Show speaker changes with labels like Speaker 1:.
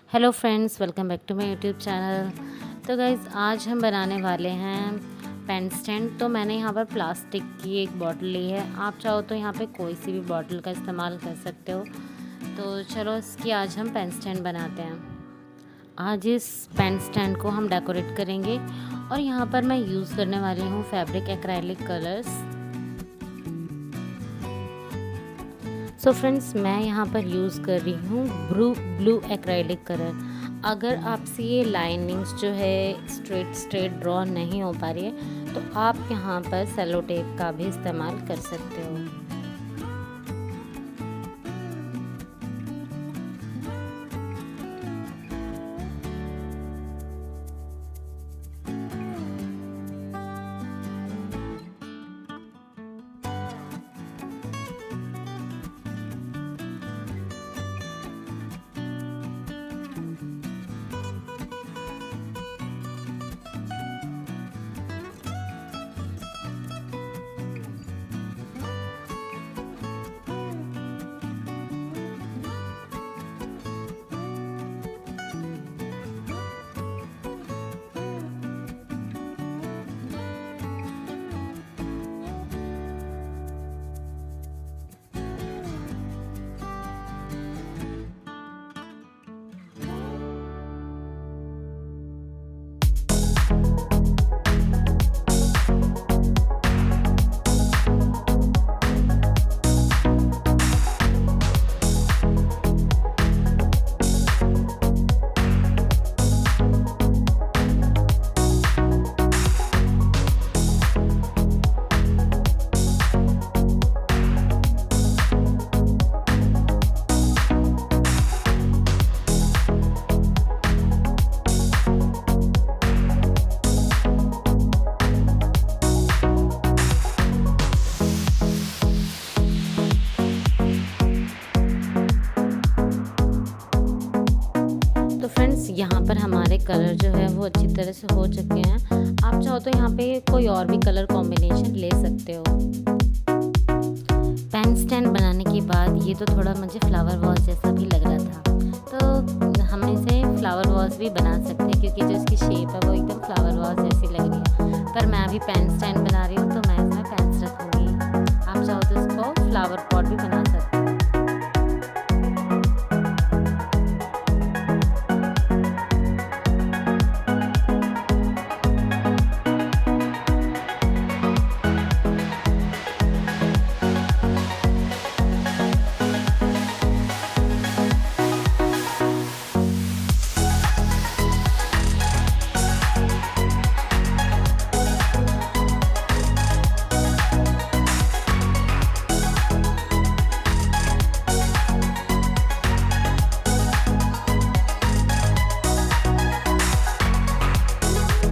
Speaker 1: Hello friends, welcome back to my YouTube channel. तो guys आज हम बनाने वाले हैं पेन स्टैंड। तो मैंने यहाँ पर प्लास्टिक की एक बॉटल ली है। आप चाहो तो यहाँ पे कोई सी भी बॉटल का इस्तेमाल कर सकते हो। तो चलो इसकी आज हम पेन स्टैंड बनाते हैं। आज इस पेन स्टैंड को हम डेकोरेट करेंगे और यहाँ पर मैं यूज़ करने वाली हूँ fabric acrylic colours. So friends, मैं यहाँ पर यूज़ कर रही हूँ ब्लू एक्रेलिक कलर। अगर आपसे ये लाइनिंग्स जो है स्ट्रेट ड्रॉ नहीं हो पा रही है तो आप यहाँ पर सेलो टेप का भी इस्तेमाल कर सकते हो। तो फ्रेंड्स, यहाँ पर हमारे कलर जो है वो अच्छी तरह से हो चुके हैं। आप चाहो तो यहाँ पे कोई और भी कलर कॉम्बिनेशन ले सकते हो। पेन स्टैंड बनाने के बाद ये तो थोड़ा मुझे फ्लावर वॉस जैसा भी लग रहा था, तो हम इसे फ्लावर वॉस भी बना सकते हैं क्योंकि जो इसकी शेप है वो एकदम फ्लावर वॉस जैसी लग रही है। पर मैं अभी पेन स्टैंड बना रही हूँ तो मैं इसमें पेन्स रखूँगी। आप चाहो तो इसको फ्लावर पॉट भी बना